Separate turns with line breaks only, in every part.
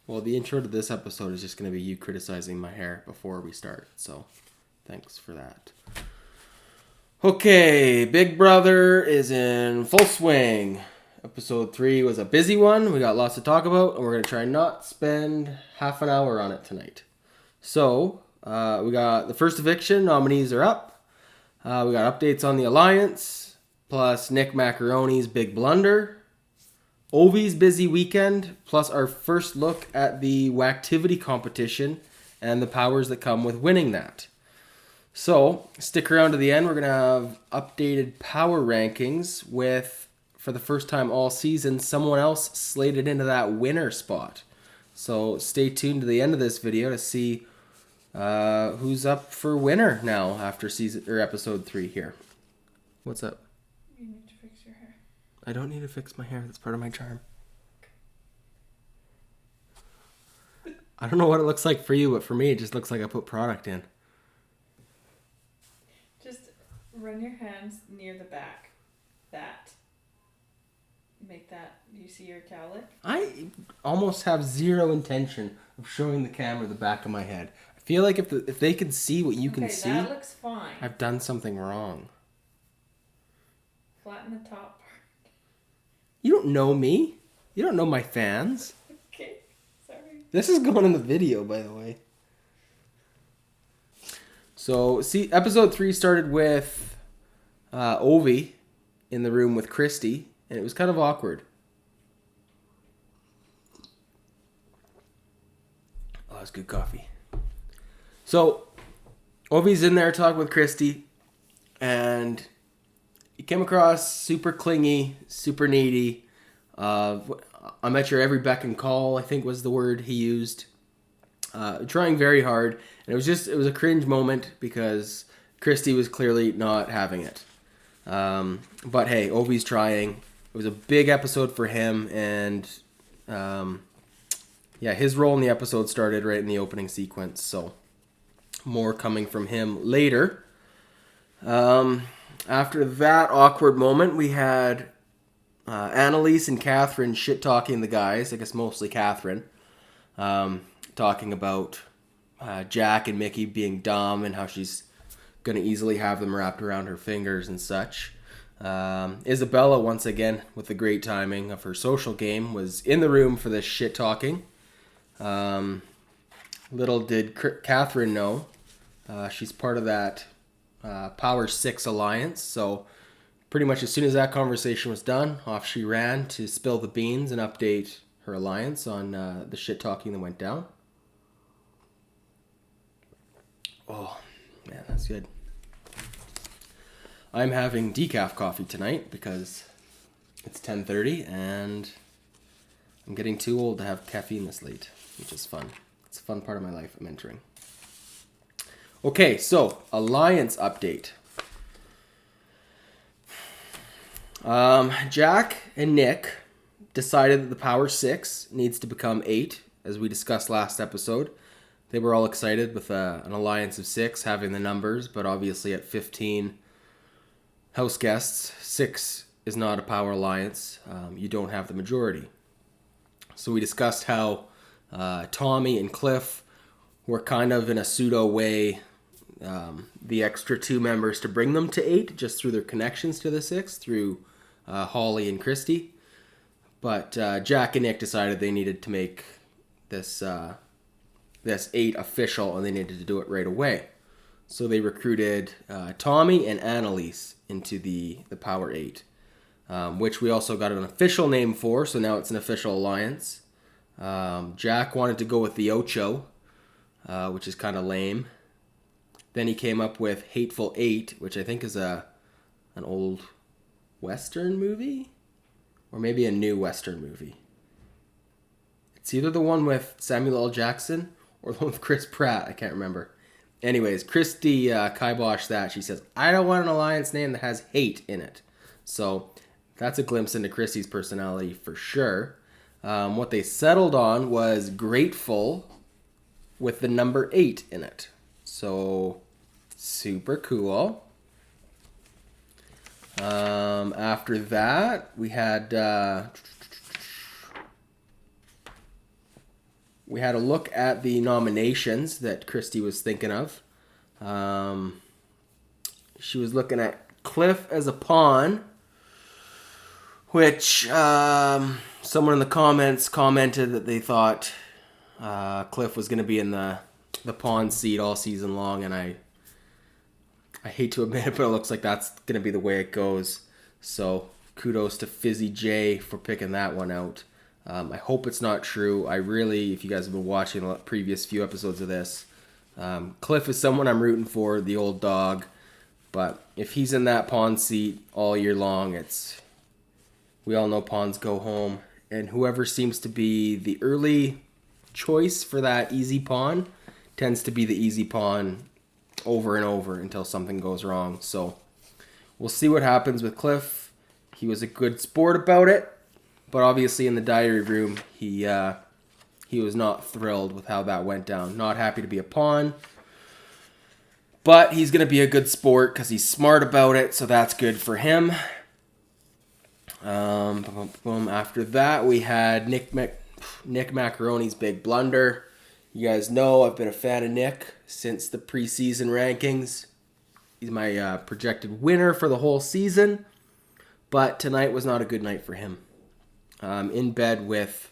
Well, the intro to this episode is just going to be you criticizing my hair before we start. So, thanks for that. Okay, Big Brother is in full swing. Episode 3 was a busy one. We got lots to talk about, and we're going to try not spend half an hour on it tonight. So, we got the first eviction. Nominees are up. We got updates on the Alliance, plus Nick Macaroni's Big Blunder. Ovi's busy weekend, plus our first look at the Whacktivity competition and the powers that come with winning that. So, stick around to the end. We're going to have updated power rankings with, for the first time all season, someone else slated into that winner spot. So, stay tuned to the end of this video to see who's up for winner now after season or episode 3 here. What's up?
You need to fix your hair.
I don't need to fix my hair. That's part of my charm. I don't know what it looks like for you, but for me, it just looks like I put product in.
Just run your hands near the back. That. Make that. Do you see your cowlick?
I almost have zero intention of showing the camera the back of my head. I feel like if they can see what you can see,
that looks fine.
I've done something wrong.
Flatten the top part.
You don't know me. You don't know my fans.
Okay, sorry.
This is going in the video, by the way. So, see, episode 3 started with Ovi in the room with Christy, and it was kind of awkward. Oh, that's good coffee. So, Ovi's in there talking with Christy, and he came across super clingy, super needy. I'm at your every beck and call, I think was the word he used. Trying very hard. And it was a cringe moment because Christy was clearly not having it. But hey, Ovi's trying. It was a big episode for him. And his role in the episode started right in the opening sequence. So more coming from him later. After that awkward moment, we had Annalise and Kathryn shit-talking the guys. I guess mostly Kathryn. Talking about Jack and Mickey being dumb and how she's going to easily have them wrapped around her fingers and such. Isabella, once again, with the great timing of her social game, was in the room for this shit-talking. Little did Kathryn know, she's part of that Power 6 Alliance, so pretty much as soon as that conversation was done, off she ran to spill the beans and update her alliance on the shit-talking that went down. Oh, man, that's good. I'm having decaf coffee tonight because it's 10:30 and I'm getting too old to have caffeine this late, which is fun. It's a fun part of my life I'm entering. Okay, so alliance update. Jack and Nick decided that the Power 6 needs to become 8, as we discussed last episode. They were all excited with an alliance of 6 having the numbers, but obviously at 15 house guests, 6 is not a power alliance. You don't have the majority. So we discussed how Tommy and Cliff were kind of in a pseudo way the extra 2 members to bring them to 8 just through their connections to the 6 through Holly and Christy. But Jack and Nick decided they needed to make this 8 official and they needed to do it right away. So they recruited Tommy and Annalise into the Power 8, which we also got an official name for, so now it's an official alliance. Jack wanted to go with the Ocho, which is kind of lame. Then he came up with Hateful Eight, which I think is an old Western movie? Or maybe a new Western movie. It's either the one with Samuel L. Jackson or the one with Chris Pratt. I can't remember. Anyways, Christy kiboshed that. She says, I don't want an alliance name that has hate in it. So that's a glimpse into Christy's personality for sure. What they settled on was Grateful with the number 8 in it. So super cool. After that, we had we had a look at the nominations that Christy was thinking of. She was looking at Cliff as a pawn, which someone in the comments commented that they thought Cliff was going to be in the pawn seat all season long, and I hate to admit it, but it looks like that's going to be the way it goes. So kudos to Fizzy J for picking that one out. I hope it's not true. I really, if you guys have been watching the previous few episodes of this, Cliff is someone I'm rooting for, the old dog. But if he's in that pawn seat all year long, we all know pawns go home. And whoever seems to be the early choice for that easy pawn tends to be the easy pawn over and over until something goes wrong. So we'll see what happens with Cliff. He was a good sport about it, but obviously in the diary room, he was not thrilled with how that went down. Not happy to be a pawn, but he's going to be a good sport because he's smart about it, so that's good for him. After that, we had Nick Macaroni's Big Blunder. You guys know I've been a fan of Nick since the preseason rankings. He's my projected winner for the whole season, but tonight was not a good night for him. In bed with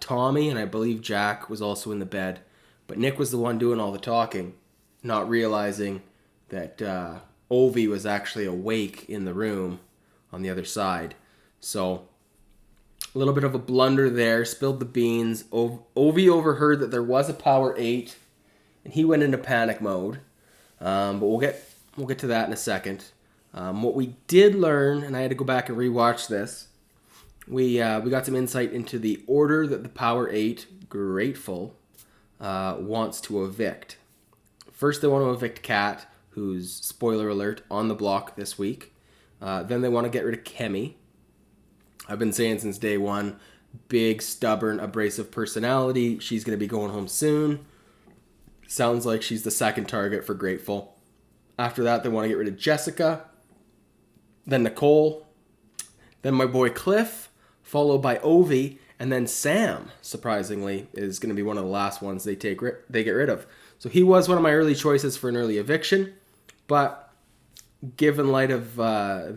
Tommy, and I believe Jack was also in the bed, but Nick was the one doing all the talking, not realizing that Ovi was actually awake in the room on the other side. So a little bit of a blunder there, spilled the beans. Ovi overheard that there was a power 8, and he went into panic mode. But we'll get to that in a second. What we did learn, and I had to go back and rewatch this, we got some insight into the order that the power 8, Grateful, wants to evict. First, they want to evict Kat, who's, spoiler alert, on the block this week. Then they want to get rid of Kemi. I've been saying since day one, big, stubborn, abrasive personality. She's going to be going home soon. Sounds like she's the second target for Grateful. After that, they want to get rid of Jessica. Then Nicole. Then my boy Cliff, followed by Ovi. And then Sam, surprisingly, is going to be one of the last ones they get rid of. So he was one of my early choices for an early eviction. But given light of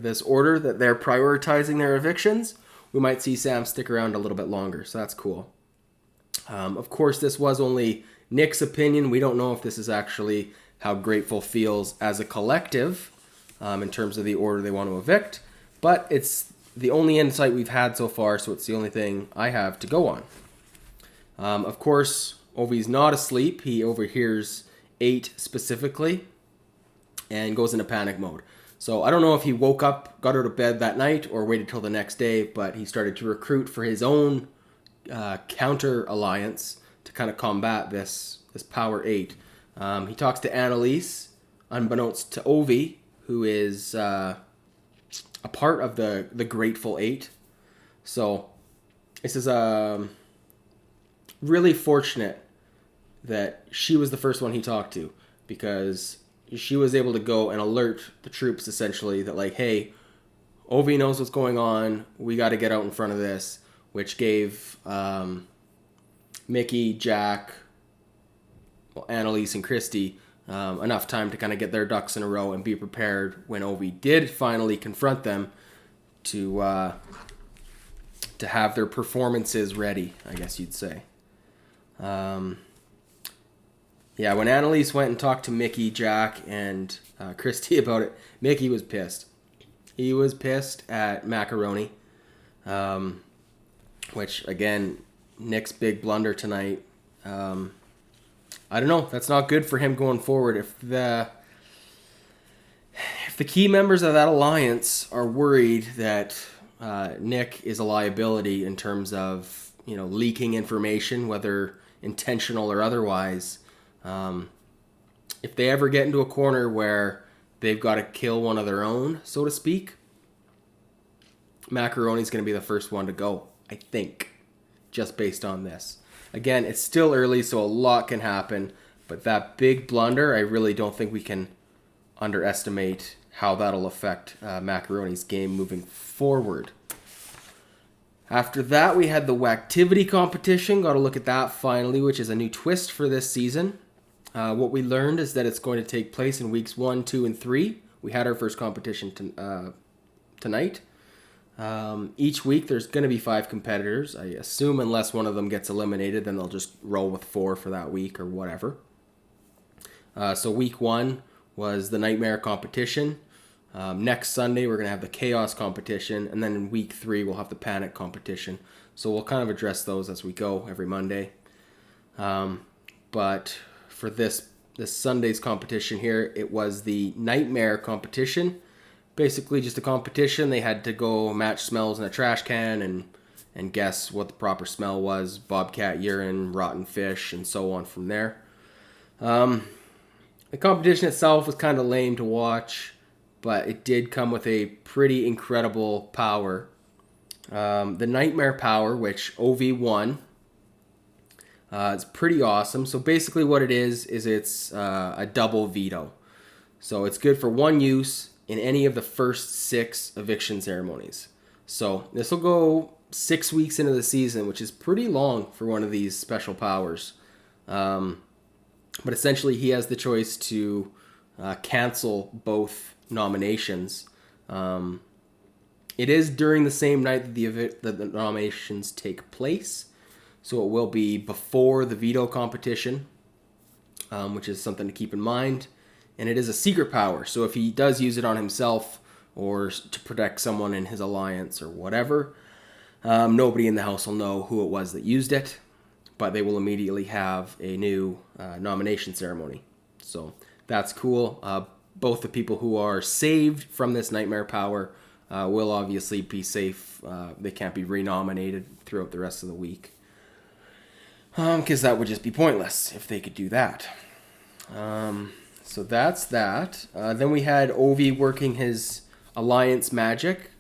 this order that they're prioritizing their evictions, we might see Sam stick around a little bit longer. So that's cool. Of course, this was only Nick's opinion. We don't know if this is actually how Grateful feels as a collective in terms of the order they want to evict. But it's the only insight we've had so far, so it's the only thing I have to go on. Of course, Ovi's not asleep. He overhears 8 specifically and goes into panic mode. So I don't know if he woke up, got out of bed that night, or waited till the next day, but he started to recruit for his own counter alliance to kind of combat this power 8. He talks to Annalise, unbeknownst to Ovi, who is a part of the Grateful 8. So this is really fortunate that she was the first one he talked to, because she was able to go and alert the troops essentially that, like, hey, Ovi knows what's going on. We got to get out in front of this, which gave Mickey, Jack, Annalise, and Christy enough time to kind of get their ducks in a row and be prepared when Ovi did finally confront them to have their performances ready, I guess you'd say. Yeah, when Annalise went and talked to Mickey, Jack, and Christy about it, Mickey was pissed. He was pissed at Macaroni, which, again, Nick's big blunder tonight. I don't know. That's not good for him going forward. If the key members of that alliance are worried that Nick is a liability in terms of, leaking information, whether intentional or otherwise, if they ever get into a corner where they've got to kill one of their own, so to speak, Macaroni's going to be the first one to go, I think, just based on this. Again, it's still early, so a lot can happen, but that big blunder, I really don't think we can underestimate how that'll affect Macaroni's game moving forward. After that, we had the Whacktivity competition. Got to look at that finally, which is a new twist for this season. What we learned is that it's going to take place in weeks 1, 2, and 3. We had our first competition tonight. Each week, there's going to be 5 competitors. I assume unless one of them gets eliminated, then they'll just roll with 4 for that week or whatever. So week 1 was the Nightmare competition. Next Sunday, we're going to have the Chaos competition. And then in week 3, we'll have the Panic competition. So we'll kind of address those as we go every Monday. But for this Sunday's competition here, it was the Nightmare competition. Basically just a competition. They had to go match smells in a trash can and guess what the proper smell was. Bobcat urine, rotten fish, and so on from there. The competition itself was kind of lame to watch, but it did come with a pretty incredible power. The Nightmare power, which OV won, it's pretty awesome. So basically what it is it's a double veto. So it's good for 1 use in any of the first 6 eviction ceremonies. So this will go 6 weeks into the season, which is pretty long for one of these special powers. But essentially he has the choice to cancel both nominations. It is during the same night that the nominations take place. So it will be before the veto competition, which is something to keep in mind. And it is a secret power. So if he does use it on himself or to protect someone in his alliance or whatever, nobody in the house will know who it was that used it. But they will immediately have a new nomination ceremony. So that's cool. Both the people who are saved from this Nightmare power will obviously be safe. They can't be renominated throughout the rest of the week. Because that would just be pointless if they could do that. So that's that. Then we had Ovi working his alliance magic.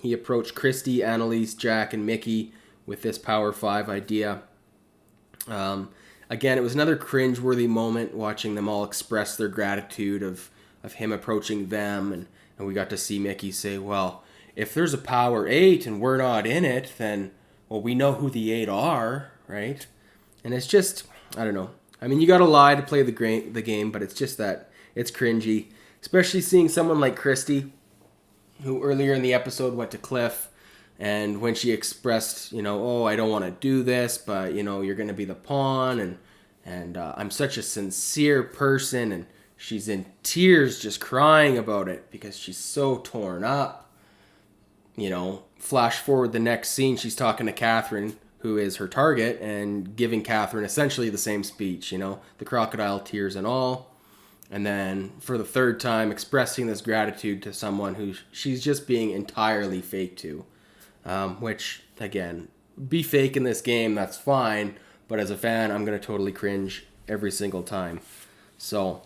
He approached Christy, Annalise, Jack, and Mickey with this Power 5 idea. Again, it was another cringe-worthy moment watching them all express their gratitude of him approaching them. And we got to see Mickey say, well, if there's a Power 8 and we're not in it, then, well, we know who the 8 are, right? And it's just, I don't know. I mean, you gotta lie to play the game, but it's just that it's cringy. Especially seeing someone like Christy, who earlier in the episode went to Cliff, and when she expressed, oh, I don't want to do this, but, you're going to be the pawn, and I'm such a sincere person, and she's in tears just crying about it because she's so torn up. Flash forward the next scene, she's talking to Kathryn, who is her target, and giving Kathryn essentially the same speech, the crocodile tears and all. And then for the 3rd time, expressing this gratitude to someone who she's just being entirely fake to. Which, again, be fake in this game, that's fine. But as a fan, I'm going to totally cringe every single time. So,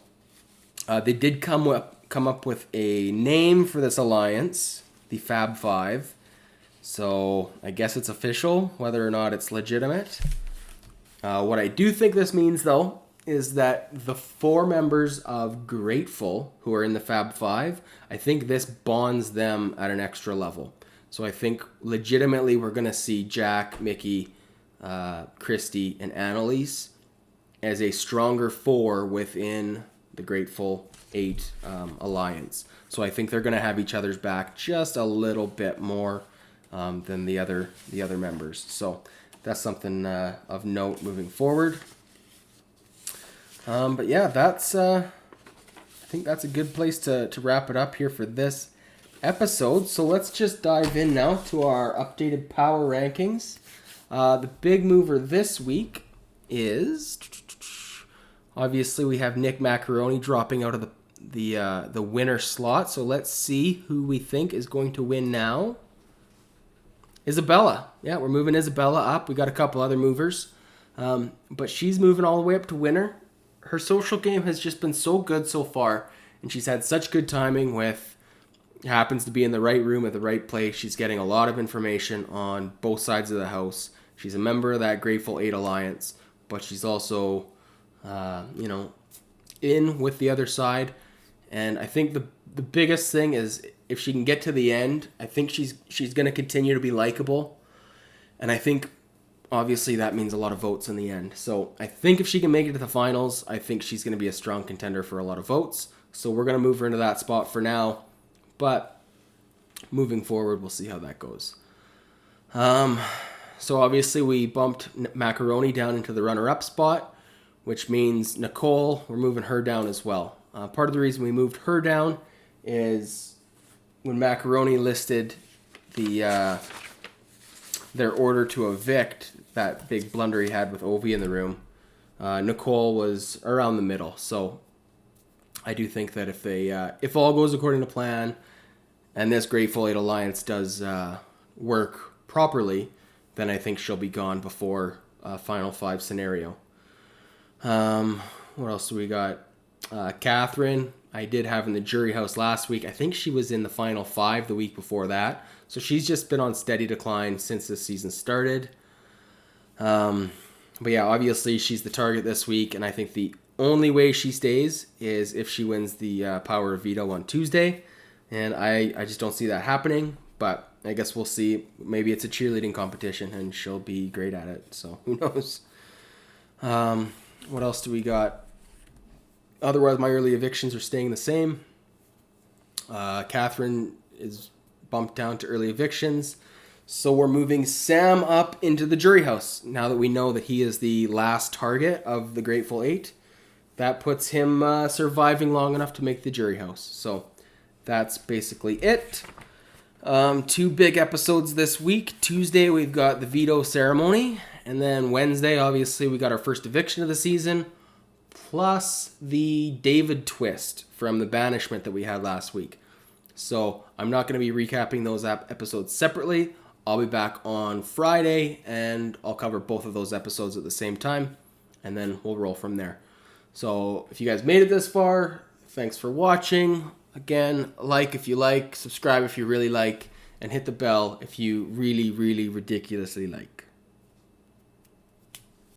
they did come up with a name for this alliance, the Fab Five. So, I guess it's official, whether or not it's legitimate. What I do think this means, though, is that the 4 members of Grateful, who are in the Fab Five, I think this bonds them at an extra level. So I think legitimately we're going to see Jack, Mickey, Christy, and Annalise as a stronger 4 within the Grateful 8 alliance. So I think they're going to have each other's back just a little bit more than the other members. So that's something of note moving forward. But yeah, I think that's a good place to wrap it up here for this episode. So let's just dive in now to our updated power rankings. The big mover this week is obviously we have Nick Macaroni dropping out of the winner slot. So let's see who we think is going to win now. Isabella. Yeah, we're moving Isabella up. We got a couple other movers, but she's moving all the way up to winner. Her social game has just been so good so far, and she's had such good timing with happens to be in the right room at the right place. She's getting a lot of information on both sides of the house. She's a member of that Grateful 8 Alliance, but she's also, in with the other side. And I think the biggest thing is if she can get to the end, I think she's going to continue to be likable. And I think, obviously, that means a lot of votes in the end. So I think if she can make it to the finals, I think she's going to be a strong contender for a lot of votes. So we're going to move her into that spot for now. But moving forward, we'll see how that goes. So obviously we bumped Macaroni down into the runner-up spot, which means Nicole, we're moving her down as well. Part of the reason we moved her down is when Macaroni listed their order to evict that big blunder he had with Ovi in the room, Nicole was around the middle. So I do think that if all goes according to plan and this Grateful Eight Alliance does work properly, then I think she'll be gone before Final 5 scenario. What else do we got? Kathryn, I did have in the jury house last week. I think she was in the Final 5 the week before that. So she's just been on steady decline since this season started. But yeah, obviously she's the target this week, and I think the only way she stays is if she wins the Power of Veto on Tuesday. And I just don't see that happening, but I guess we'll see. Maybe it's a cheerleading competition and she'll be great at it, so who knows. What else do we got? Otherwise, my early evictions are staying the same. Kathryn is bumped down to early evictions. So we're moving Sam up into the jury house now that we know that he is the last target of the Grateful Eight. That puts him surviving long enough to make the jury house. So that's basically it. 2 big episodes this week. Tuesday, we've got the veto ceremony. And then Wednesday, obviously, we got our first eviction of the season. Plus the David twist from the banishment that we had last week. So I'm not going to be recapping those episodes separately. I'll be back on Friday, and I'll cover both of those episodes at the same time. And then we'll roll from there. So if you guys made it this far, thanks for watching. Again, like if you like, subscribe if you really like, and hit the bell if you really, really ridiculously like.